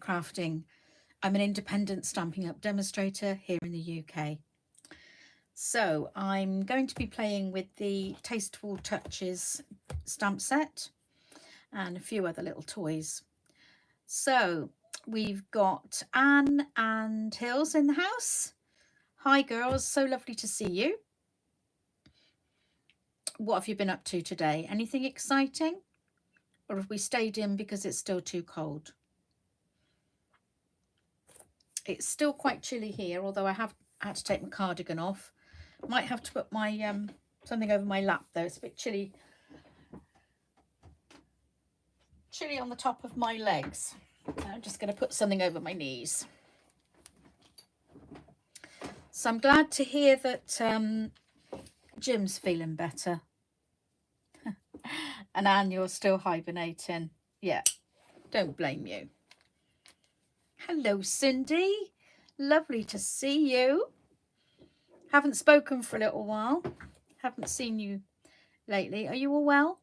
Papercrafting. I'm an independent Stampin' Up demonstrator here in the UK. So I'm going to be playing with the Tasteful Touches stamp set and a few other little toys. So we've got Anne and Hills in the house. Hi girls, so lovely to see you. What have you been up to today? Anything exciting? Or have we stayed in because it's still too cold? It's still quite chilly here, although I have had to take my cardigan off. Might have to put my something over my lap though. It's a bit chilly on the top of my legs. I'm just going to put something over my knees. So I'm glad to hear that Jim's feeling better. And Anne, you're still hibernating. Yeah, don't blame you. Hello, Cindy. Lovely to see you. Haven't spoken for a little while. Haven't seen you lately. Are you all well?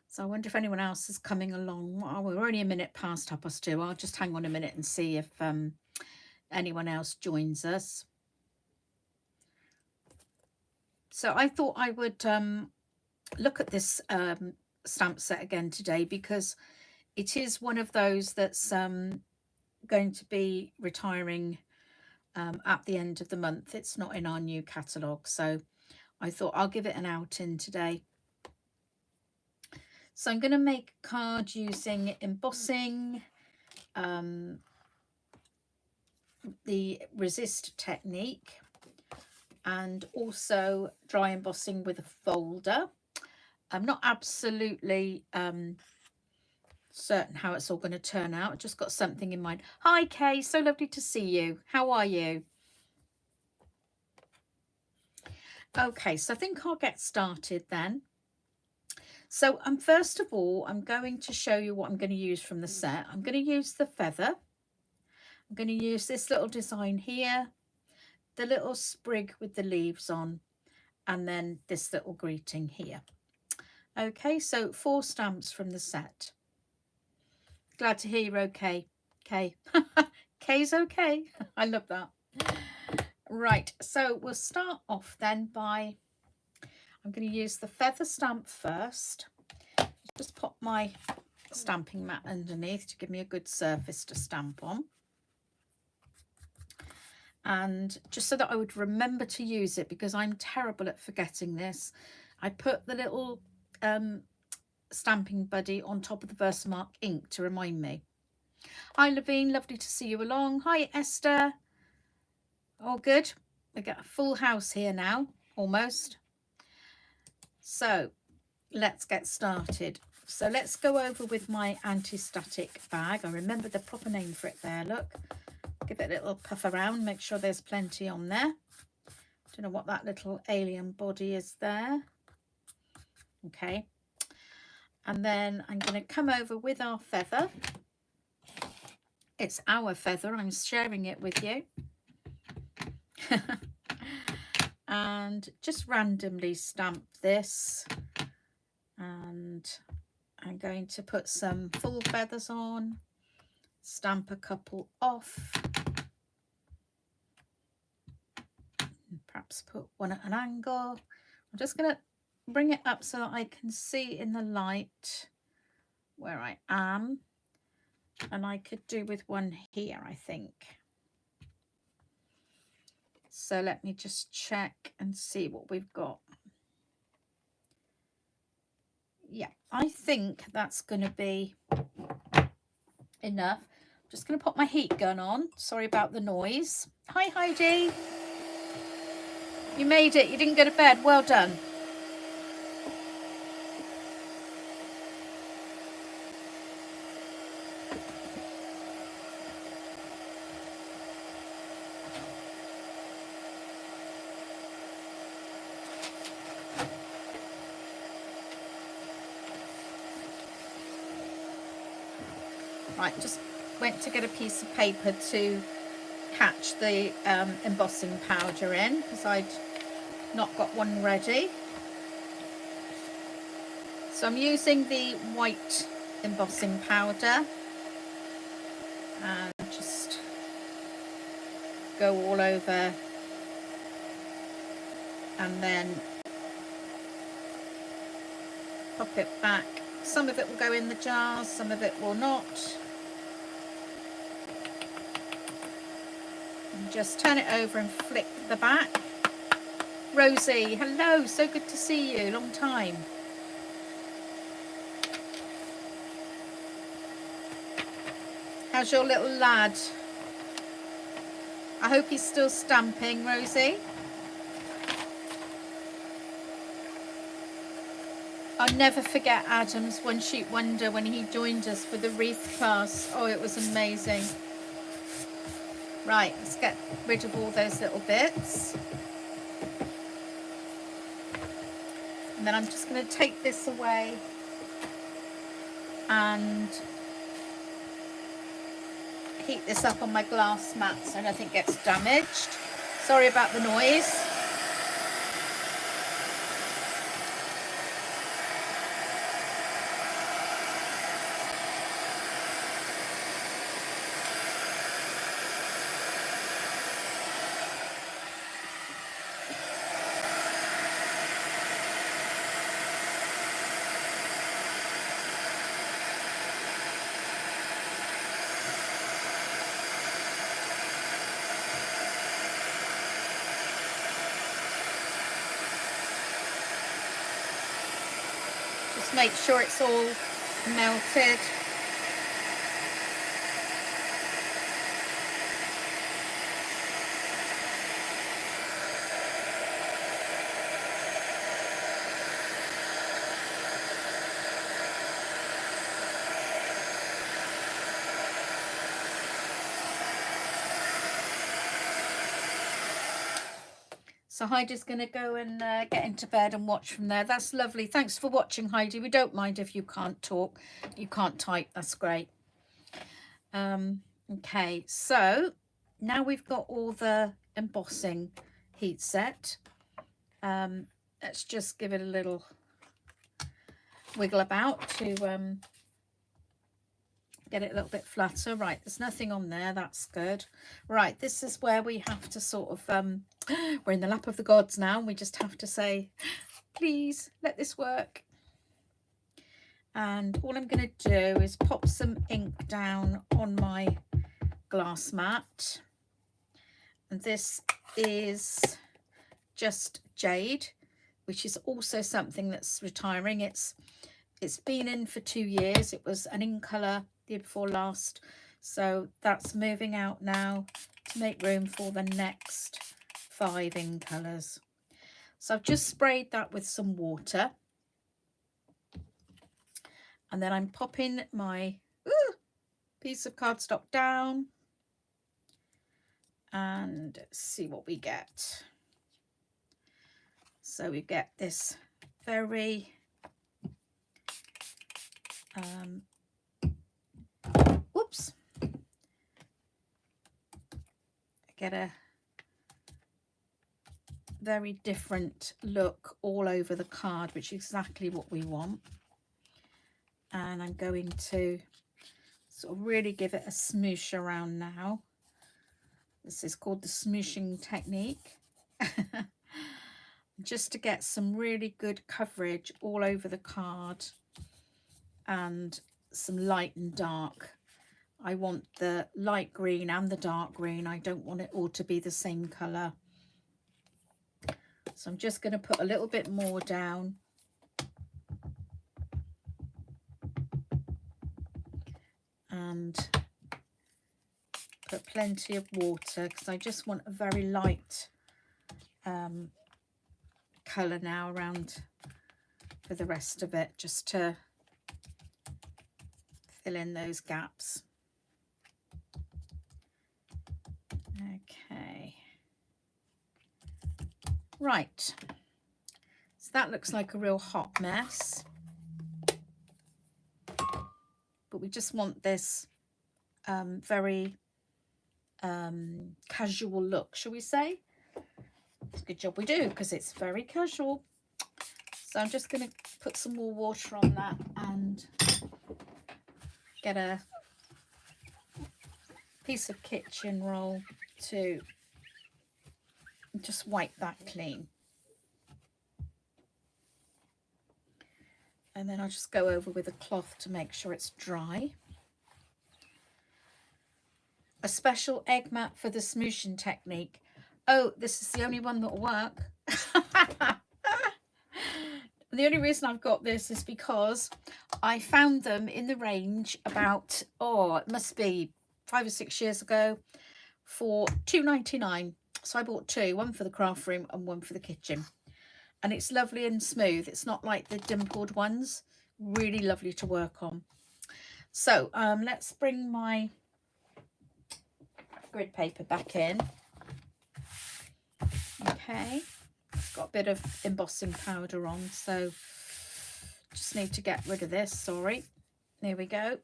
So I wonder if anyone else is coming along. Oh, we're only a minute past 2:30. I'll just hang on a minute and see if anyone else joins us. So I thought I would look at this stamp set again today because it is one of those that's going to be retiring at the end of the month. It's not in our new catalogue, so I thought I'll give it an outing today. So I'm going to make a card using embossing, the resist technique, and also dry embossing with a folder. I'm not absolutely certain how it's all going to turn out. I've just got something in mind. Hi Kay, so lovely to see you. How are you? Okay, so I think I'll get started then. So first of all, I'm going to show you what I'm going to use from the set. I'm going to use the feather. I'm going to use this little design here, the little sprig with the leaves on, and then this little greeting here. Okay, so 4 stamps from the set. Glad to hear you're okay, Kay. Kay's okay. I love that. Right, so we'll start off then by, I'm going to use the feather stamp first. Just pop my stamping mat underneath to give me a good surface to stamp on. And just so that I would remember to use it, because I'm terrible at forgetting this, I put the little stamping buddy on top of the Versamark ink to remind me. Hi Levine, lovely to see you along. Hi Esther. All good. We got a full house here now, almost. So let's get started. So let's go over with my anti-static bag. I remember the proper name for it there, look. Give it a little puff around, make sure there's plenty on there. Don't know what that little alien body is there. Okay. And then I'm going to come over with our feather. It's our feather, I'm sharing it with you. And just randomly stamp this. And I'm going to put some full feathers on, stamp a couple off, and perhaps put one at an angle. I'm just going to bring it up so that I can see in the light where I am. And I could do with one here, I think. So let me just check and see what we've got. Yeah, I think that's going to be enough. I'm just going to put my heat gun on. Sorry about the noise. Hi, Heidi. You made it. You didn't go to bed. Well done. Right, just went to get a piece of paper to catch the embossing powder in, because I'd not got one ready. So I'm using the white embossing powder and just go all over, and then pop it back. Some of it will go in the jar, some of it will not. And just turn it over and flick the back. Rosie, hello, so good to see you, long time. How's your little lad? I hope he's still stamping, Rosie. I'll never forget Adam's One Shoot Wonder when he joined us for the wreath class. Oh, it was amazing. Right, let's get rid of all those little bits. And then I'm just going to take this away and heat this up on my glass mat so nothing gets damaged. Sorry about the noise. Just make sure it's all melted. So Heidi's going to go and get into bed and watch from there. That's lovely. Thanks for watching, Heidi. We don't mind if you can't talk, you can't type. That's great. Okay, so now we've got all the embossing heat set. Let's just give it a little wiggle about to get it a little bit flatter. Right, there's nothing on there. That's good. Right, this is where we have to sort of we're in the lap of the gods now. We just have to say, please let this work. And all I'm going to do is pop some ink down on my glass mat. And this is just jade, which is also something that's retiring. It's been in for 2 years. It was an in colour the year before last, so that's moving out now to make room for the next 5 in colours. So I've just sprayed that with some water, and then I'm popping my piece of cardstock down and see what we get. So we get this very whoops, I get a very different look all over the card, which is exactly what we want. And I'm going to sort of really give it a smoosh around now. This is called the Smooshing Technique. Just to get some really good coverage all over the card and some light and dark. I want the light green and the dark green. I don't want it all to be the same colour. So I'm just going to put a little bit more down. And put plenty of water because I just want a very light colour now around for the rest of it, just to fill in those gaps. Okay, right, so that looks like a real hot mess, but we just want this very casual look, shall we say? It's a good job we do, because it's very casual. So I'm just going to put some more water on that and get a piece of kitchen roll to just wipe that clean. And then I'll just go over with a cloth to make sure it's dry. A special egg mat for the smooshing technique. Oh, this is the only one that will work. The only reason I've got this is because I found them in the range about, oh, it must be 5 or 6 years ago for £2.99. So I bought two, one for the craft room and one for the kitchen. And it's lovely and smooth. It's not like the dimpled ones. Really lovely to work on. So let's bring my grid paper back in. Okay, it's got a bit of embossing powder on, so just need to get rid of this. Sorry. There we go.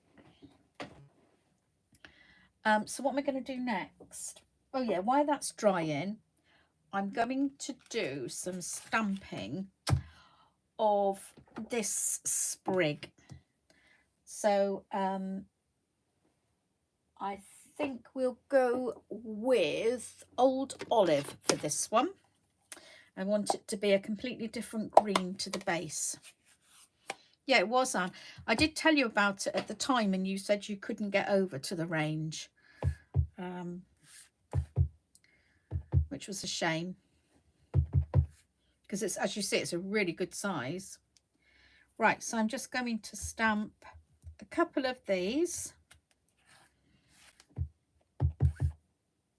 So what am I going to do next? Oh yeah, while that's drying, I'm going to do some stamping of this sprig. So I think we'll go with Old Olive for this one. I want it to be a completely different green to the base. Yeah, it was, Anne. I did tell you about it at the time and you said you couldn't get over to the range, which was a shame, because it's, as you see, it's a really good size. Right, so I'm just going to stamp a couple of these.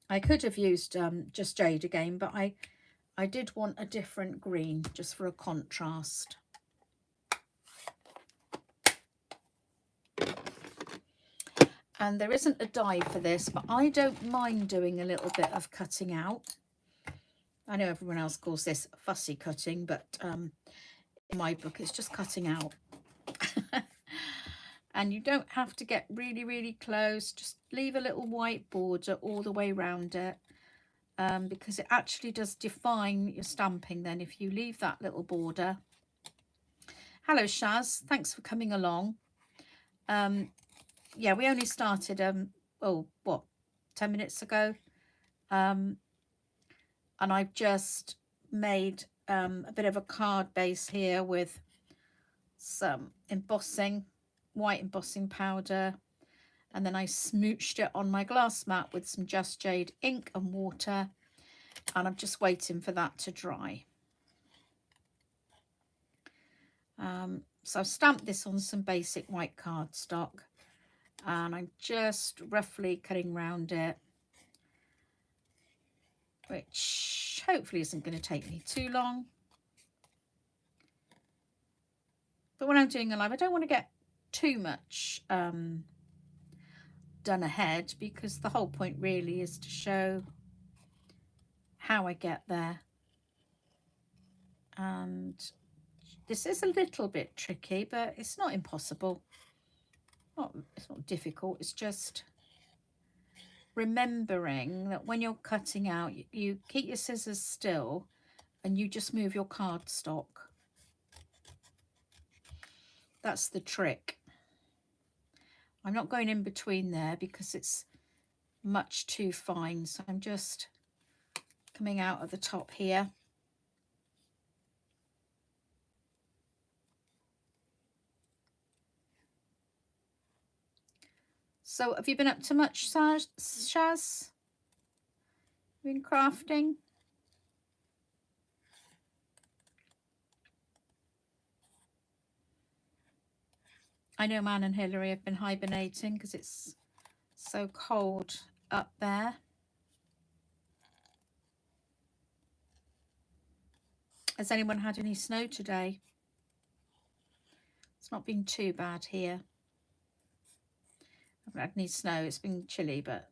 I could have used just jade again, but I did want a different green just for a contrast. And there isn't a die for this, but I don't mind doing a little bit of cutting out. I know everyone else calls this fussy cutting, but in my book it's just cutting out. And you don't have to get really, really close. Just leave a little white border all the way around it, because it actually does define your stamping then if you leave that little border. Hello, Shaz. Thanks for coming along. Yeah, we only started, 10 minutes ago. And I've just made a bit of a card base here with some embossing, white embossing powder, and then I smooched it on my glass mat with some Just Jade ink and water, and I'm just waiting for that to dry. So I've stamped this on some basic white cardstock, and I'm just roughly cutting around it, which hopefully isn't going to take me too long. But when I'm doing a live, I don't want to get too much done ahead, because the whole point really is to show how I get there. And this is a little bit tricky, but it's not impossible. It's not difficult. It's just remembering that when you're cutting out, you keep your scissors still and you just move your cardstock. That's the trick. I'm not going in between there because it's much too fine, so I'm just coming out at the top here. So have you been up to much, Shaz? Been crafting? I know Man and Hilary have been hibernating because it's so cold up there. Has anyone had any snow today? It's not been too bad here. I haven't had any snow. It's been chilly, but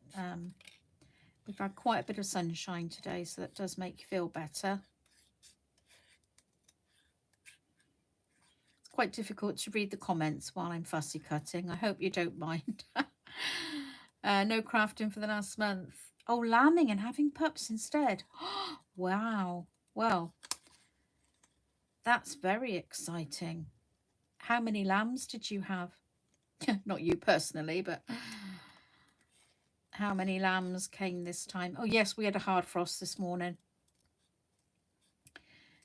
we've had quite a bit of sunshine today, so that does make you feel better. It's quite difficult to read the comments while I'm fussy cutting. I hope you don't mind. No crafting for the last month. Oh, lambing and having pups instead. Wow. Well, that's very exciting. How many lambs did you have? Not you personally, but how many lambs came this time? Oh, yes, we had a hard frost this morning.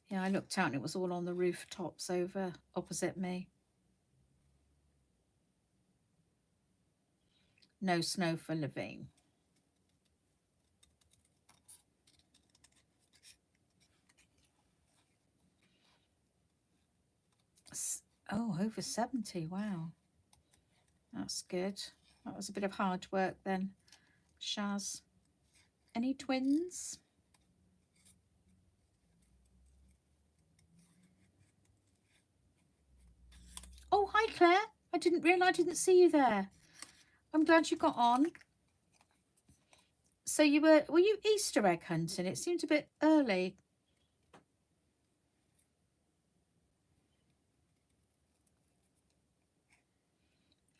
Yeah, I looked out and it was all on the rooftops over opposite me. No snow for Levine. Oh, over 70. Wow. That's good. That was a bit of hard work then, Shaz. Any twins? Oh, hi, Claire. I didn't see you there. I'm glad you got on. So were you Easter egg hunting? It seemed a bit early.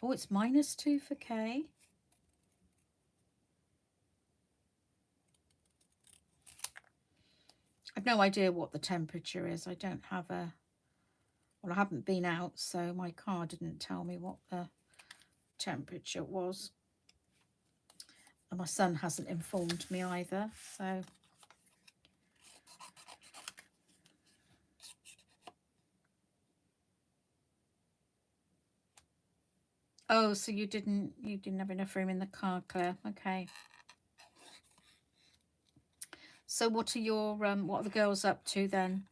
Oh, it's -2 for Kay. I've no idea what the temperature is. I don't have a... Well, I haven't been out, so my car didn't tell me what the temperature was. And my son hasn't informed me either, so... Oh, so you didn't have enough room in the car, Claire. Okay. So what are the girls up to then?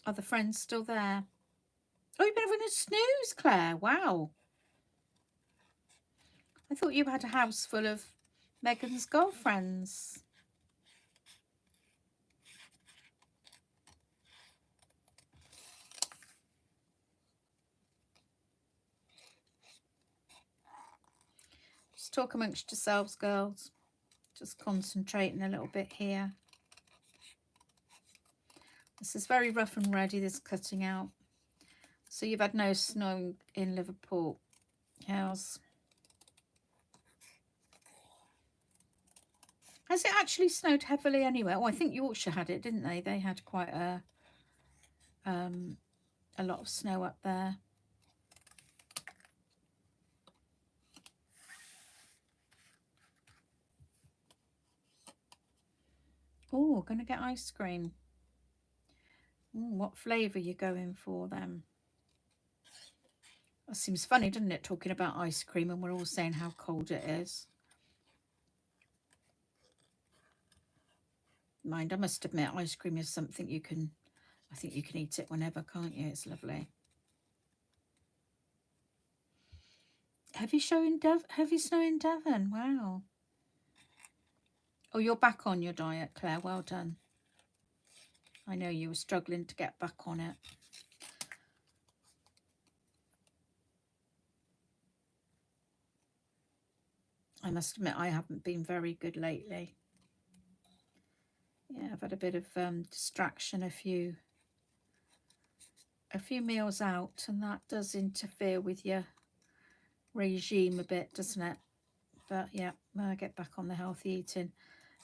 Are the friends still there? Oh, you've been having a snooze, Claire. Wow. I thought you had a house full of Megan's girlfriends. Just talk amongst yourselves, girls. Just concentrating a little bit here. This is very rough and ready, this cutting out. So you've had no snow in Liverpool. Has it actually snowed heavily anywhere? Oh, I think Yorkshire had it, didn't they? They had quite a lot of snow up there. Oh, gonna get ice cream. What flavour are you going for then? That seems funny, doesn't it, talking about ice cream and we're all saying how cold it is. Mind, I must admit, ice cream is something I think you can eat it whenever, can't you? It's lovely. Heavy snow in Devon. Wow. Oh, you're back on your diet, Claire. Well done. I know you were struggling to get back on it. I must admit, I haven't been very good lately. Yeah, I've had a bit of distraction, a few meals out, and that does interfere with your regime a bit, doesn't it? But yeah, I get back on the healthy eating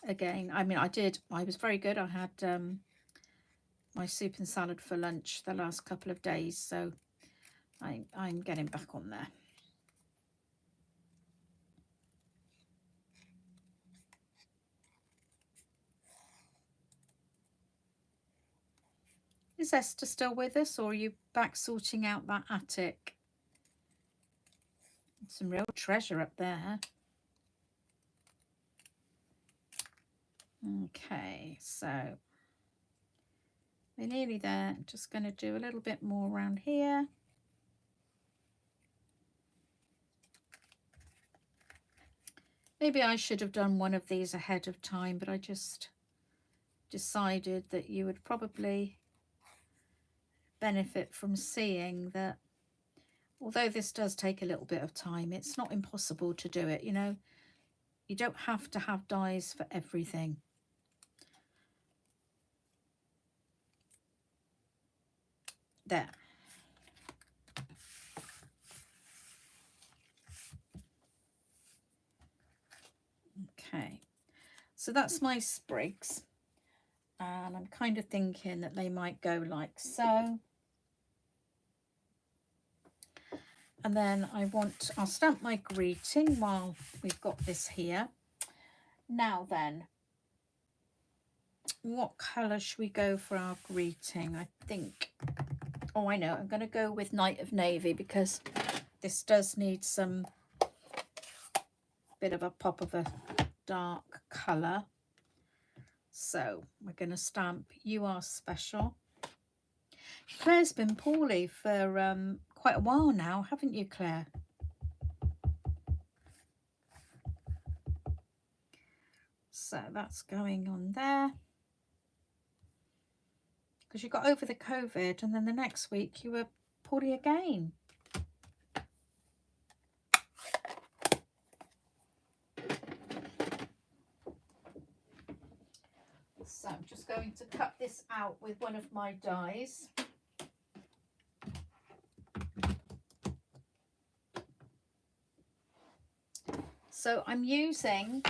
again. I mean, I was very good. I had my soup and salad for lunch the last couple of days, so I'm getting back on there. Is Esther still with us, or are you back sorting out that attic? Some real treasure up there. Okay, so we're nearly there. I'm just going to do a little bit more around here. Maybe I should have done one of these ahead of time, but I just decided that you would probably benefit from seeing that although this does take a little bit of time, it's not impossible to do it. You know, you don't have to have dies for everything. There. So that's my sprigs, and I'm kind of thinking that they might go like so. And then I'll stamp my greeting while we've got this here. Now then, what colour should we go for our greeting? I think, oh, I know, I'm going to go with Night of Navy, because this does need some bit of a pop of a dark colour. So we're going to stamp You Are Special. Claire's been poorly for quite a while now, haven't you, Claire? So that's going on there. Because you got over the COVID and then the next week you were poorly again. So I'm just going to cut this out with one of my dies. So I'm using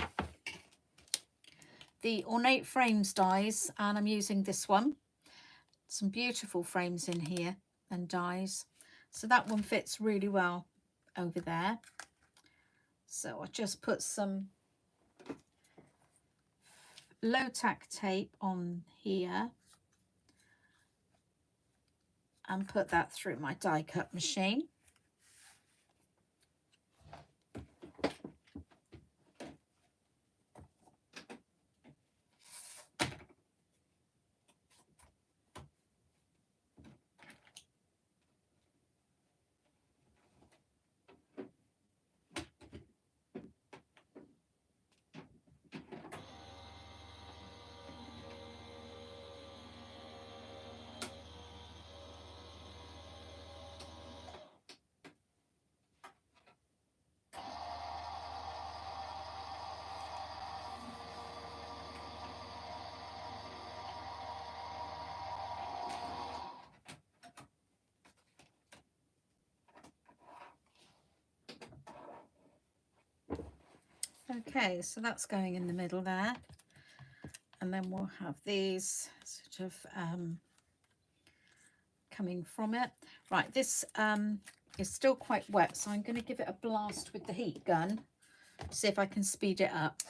the Ornate Frames dies, and I'm using this one. Some beautiful frames in here and dies. So that one fits really well over there. So I'll just put some low tack tape on here and put that through my die cut machine. Okay, so that's going in the middle there, and then we'll have these sort of coming from it. Right, this is still quite wet, so I'm going to give it a blast with the heat gun, see if I can speed it up.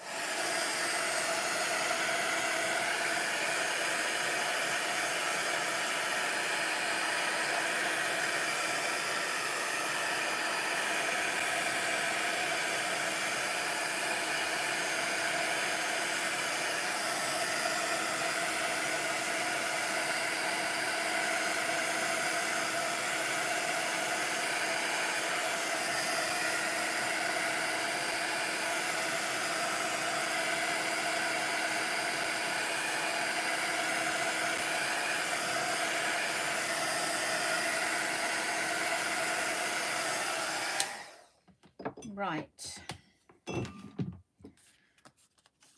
Right,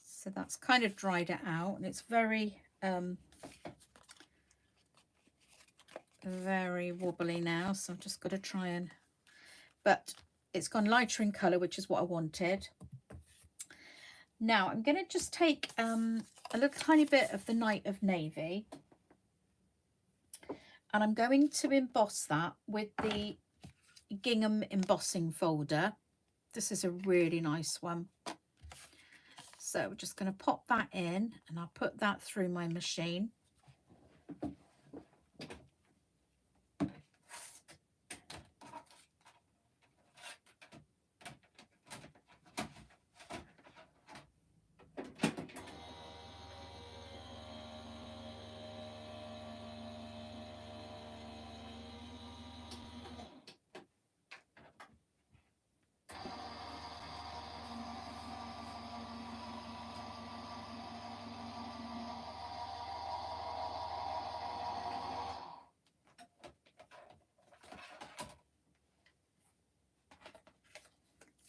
so that's kind of dried it out, and it's very very wobbly now, so I've just got to try and, but it's gone lighter in colour, which is what I wanted. Now I'm going to just take a little tiny bit of the Night of Navy, and I'm going to emboss that with the gingham embossing folder. This is a really nice one. So we're just going to pop that in, and I'll put that through my machine.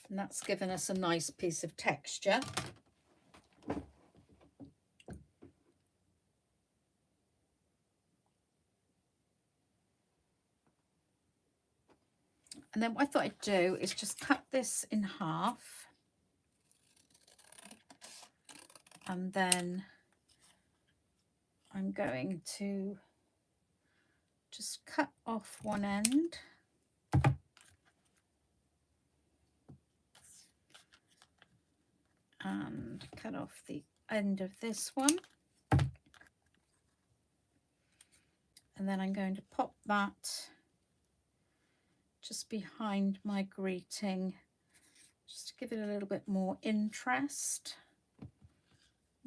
And that's given us a nice piece of texture. And then what I thought I'd do is just cut this in half And then I'm going to just cut off one end. And cut off the end of this one. And then I'm going to pop that just behind my greeting, just to give it a little bit more interest,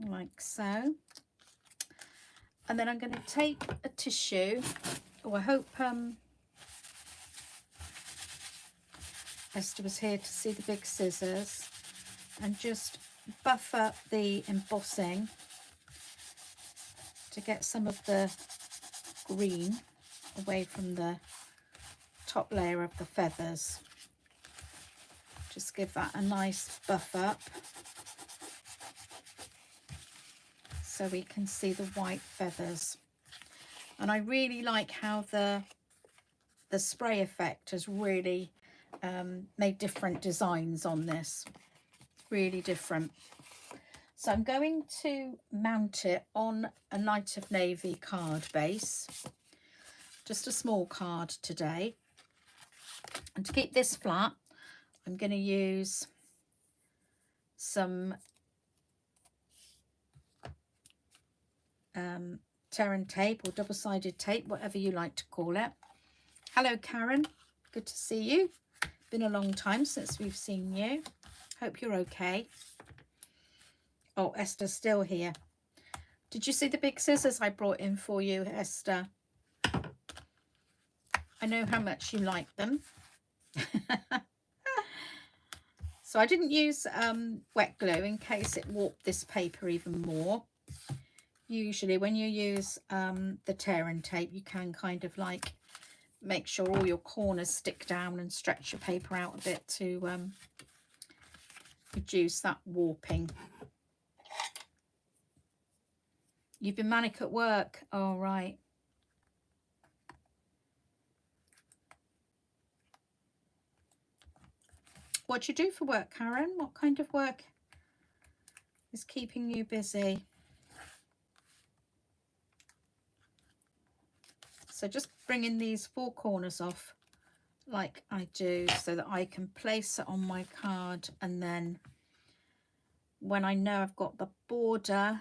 like so. And then I'm going to take a tissue. Oh, I hope Esther was here to see the big scissors, and just buff up the embossing to get some of the green away from the top layer of the feathers. Just give that a nice buff up so we can see the white feathers. And I really like how the spray effect has really made different designs on this, really different. So I'm going to mount it on a light of navy card base, just a small card today. And to keep this flat, I'm going to use some tear and tape, or double-sided tape, whatever you like to call it. Hello Karen, good to see you. Been a long time since we've seen you. Hope you're okay. Oh, Esther's still here. Did you see the big scissors I brought in for you, Esther? I know how much you like them. So I didn't use wet glue in case it warped this paper even more. Usually when you use the tear and tape, you can kind of like make sure all your corners stick down and stretch your paper out a bit to reduce that warping. You've been manic at work. Oh, right. What do you do for work, Karen? What kind of work is keeping you busy? So just bringing these four corners off like I do so that I can place it on my card, and then when I know I've got the border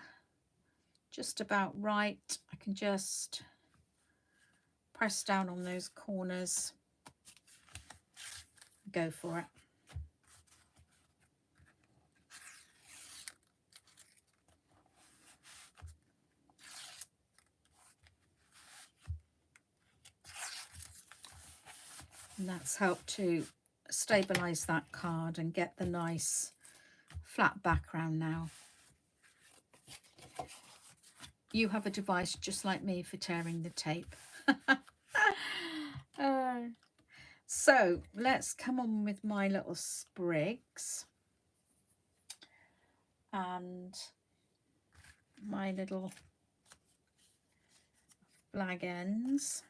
just about right, I can just press down on those corners, go for it. And that's helped to stabilize that card and get the nice flat background now. You have a device just like me for tearing the tape. So let's come on with my little sprigs and my little flag ends.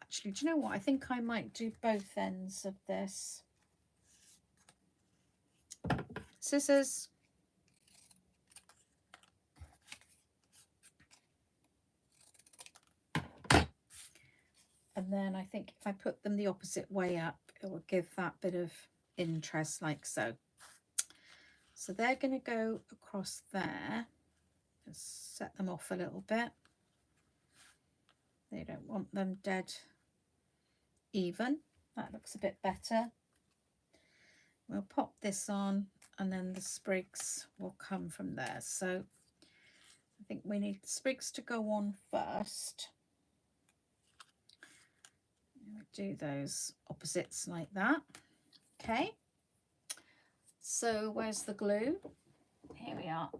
Actually, do you know what? I think I might do both ends of this. Scissors. And then I think if I put them the opposite way up, it will give that bit of interest, like so. So they're going to go across there. Just set them off a little bit. They don't want them dead even. That looks a bit better. We'll pop this on, and then the sprigs will come from there. So I think we need the sprigs to go on first. We'll do those opposites like that. Okay. So where's the glue? Here we are.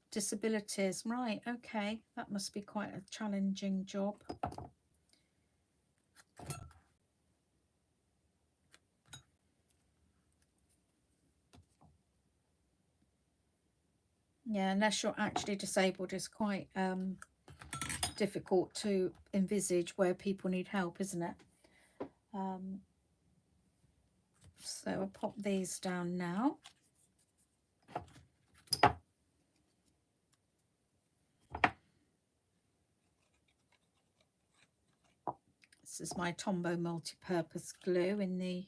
Disabilities, right, okay, that must be quite a challenging job. Yeah, unless you're actually disabled, it's quite difficult to envisage where people need help, isn't it? So I'll pop these down now. This is my Tombow multi-purpose glue in the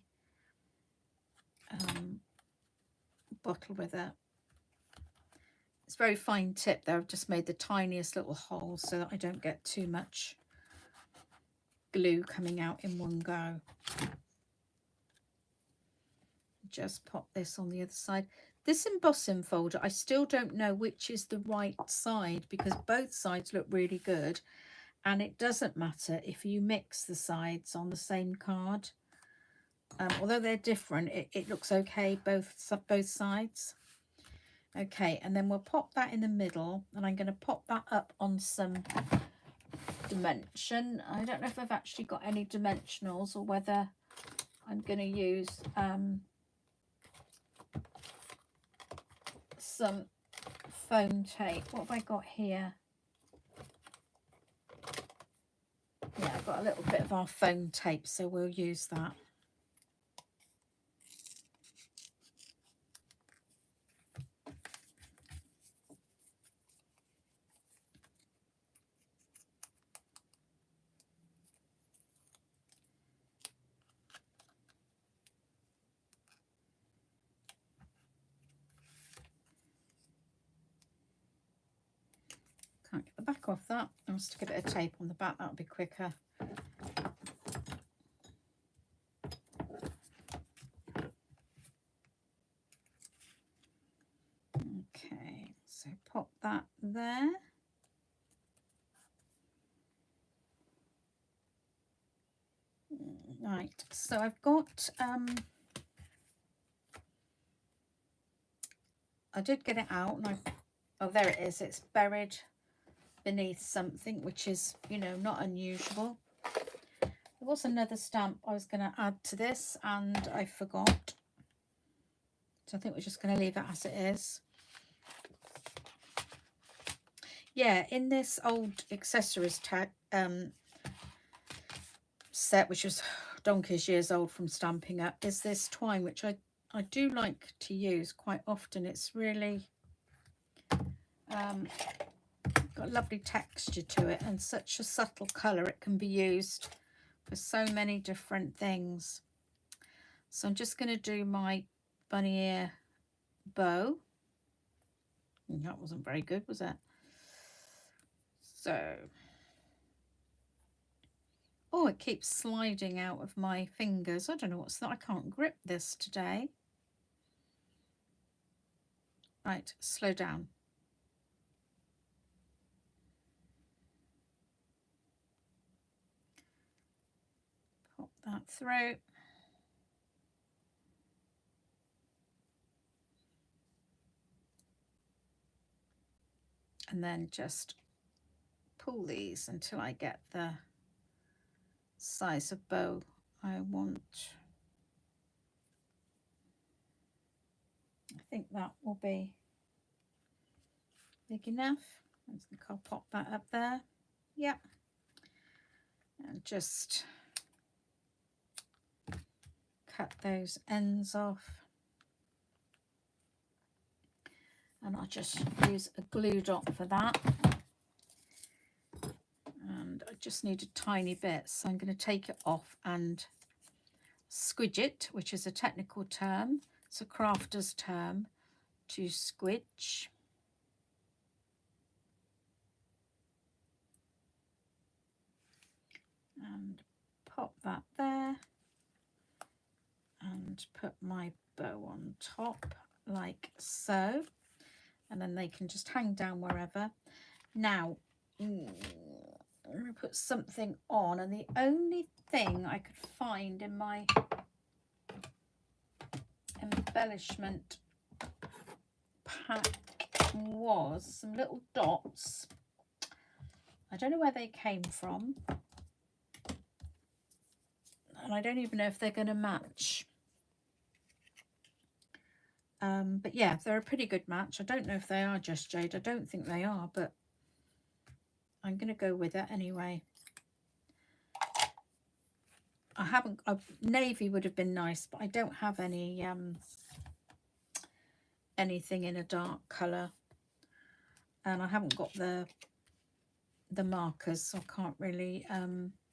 bottle with it. It's a very fine tip there. I've just made the tiniest little holes so that I don't get too much glue coming out in one go. Just pop this on the other side. This embossing folder, I still don't know which is the right side because both sides look really good, and it doesn't matter if you mix the sides on the same card. Although they're different, it looks okay both sides. Okay, and then we'll pop that in the middle, and I'm going to pop that up on some dimension. I don't know if I've actually got any dimensionals or whether I'm going to use some foam tape. What have I got here? Yeah, I've got a little bit of our foam tape, so we'll use that. Can't get the back off that. I'll stick a bit of tape on the back, that'll be quicker. Okay, so pop that there. Right, so I've got I did get it out, and oh, there it is. It's buried beneath something, which is, you know, not unusual. There was another stamp I was going to add to this and I forgot, so I think we're just going to leave it as it is. Yeah, in this old accessories tag set, which was donkey's years old from Stamping Up, is this twine, which I do like to use quite often. It's really got a lovely texture to it and such a subtle colour. It can be used for so many different things. So I'm just going to do my bunny ear bow. That wasn't very good, was it? So, oh, it keeps sliding out of my fingers. I don't know what's that. I can't grip this today. Right, slow down. Pop that through. And then just pull these until I get the size of bow I want. I think that will be big enough. I think I'll pop that up there. Yep. And just cut those ends off. And I'll just use a glue dot for that. And I just need a tiny bit, so I'm going to take it off and squidge it, which is a technical term. It's a crafter's term, to squidge. And pop that there. And put my bow on top, like so. And then they can just hang down wherever. Now, I'm going to put something on, and the only thing I could find in my embellishment pack was some little dots. I don't know where they came from, and I don't even know if they're going to match. But yeah, they're a pretty good match. I don't know if they are just jade. I don't think they are, but I'm going to go with it anyway. I haven't, navy would have been nice, but I don't have any anything in a dark colour, and I haven't got the markers, so I can't really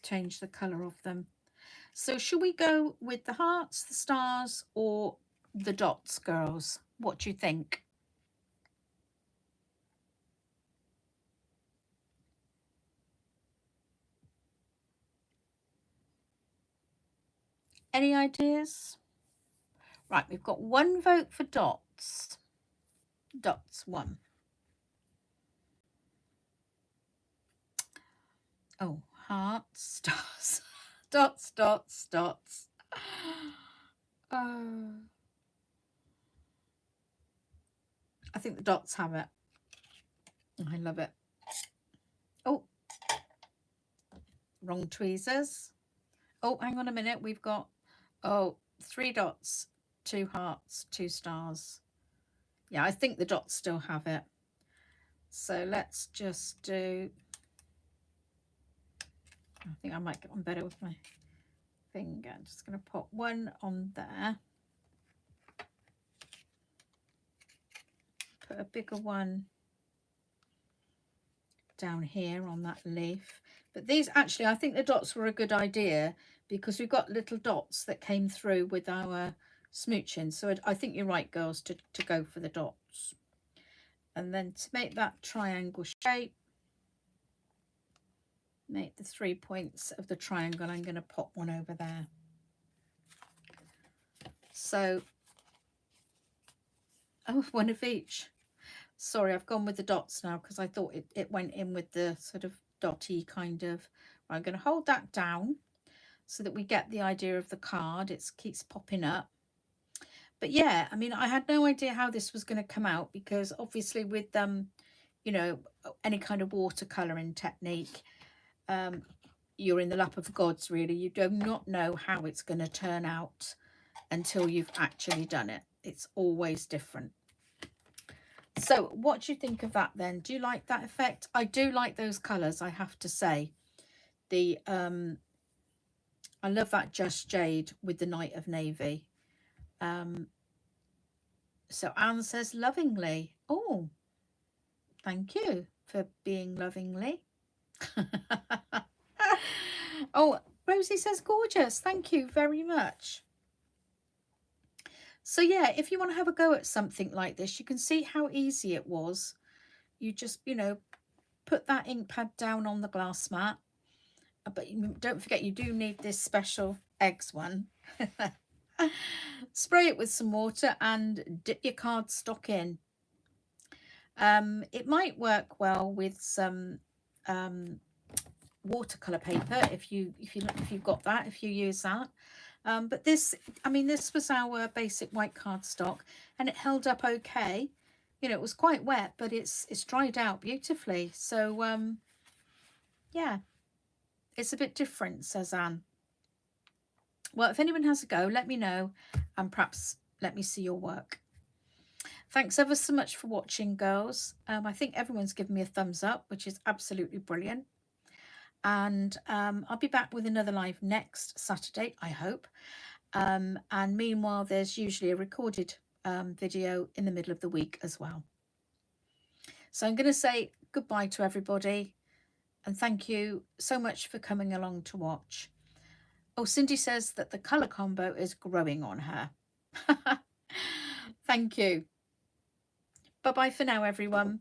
change the colour of them. So should we go with the hearts, the stars, or the dots, girls? What do you think? Any ideas? Right, we've got one vote for dots. Dots, one. Oh, hearts, stars, dots, dots, dots. I think the dots have it. I love it. Oh, wrong tweezers. Oh, hang on a minute. We've got, 3 dots, 2 hearts, 2 stars. Yeah, I think the dots still have it. So let's just do, I think I might get on better with my finger. I'm just going to put one on there. Put a bigger one down here on that leaf. But these, actually, I think the dots were a good idea because we've got little dots that came through with our smooching. So I think you're right, girls, to go for the dots. And then to make that triangle shape, make the 3 points of the triangle. I'm going to pop one over there. So, one of each. Sorry, I've gone with the dots now because I thought it went in with the sort of dotty kind of. I'm going to hold that down so that we get the idea of the card. It keeps popping up. But yeah, I mean, I had no idea how this was going to come out because obviously with you know, any kind of watercolouring technique, you're in the lap of the gods, really. You do not know how it's going to turn out until you've actually done it. It's always different. So what do you think of that then? Do you like that effect? I do like those colours, I have to say. The I love that Just Jade with the Night of Navy. So Anne says lovingly. Oh, thank you for being lovingly. Oh, Rosie says gorgeous. Thank you very much. So yeah, if you want to have a go at something like this, you can see how easy it was. You just, you know, put that ink pad down on the glass mat. But don't forget, you do need this special eggs one. Spray it with some water and dip your cardstock in. It might work well with some watercolor paper if you've got that, if you use that. But this, I mean, this was our basic white cardstock, and it held up okay. You know, it was quite wet, but it's dried out beautifully. So yeah, it's a bit different, says Anne. Well, if anyone has a go, let me know, and perhaps let me see your work. Thanks ever so much for watching, girls. I think everyone's given me a thumbs up, which is absolutely brilliant. And I'll be back with another live next Saturday, I hope. And meanwhile, there's usually a recorded video in the middle of the week as well. So I'm going to say goodbye to everybody. And thank you so much for coming along to watch. Oh, Cindy says that the colour combo is growing on her. Thank you. Bye-bye for now, everyone.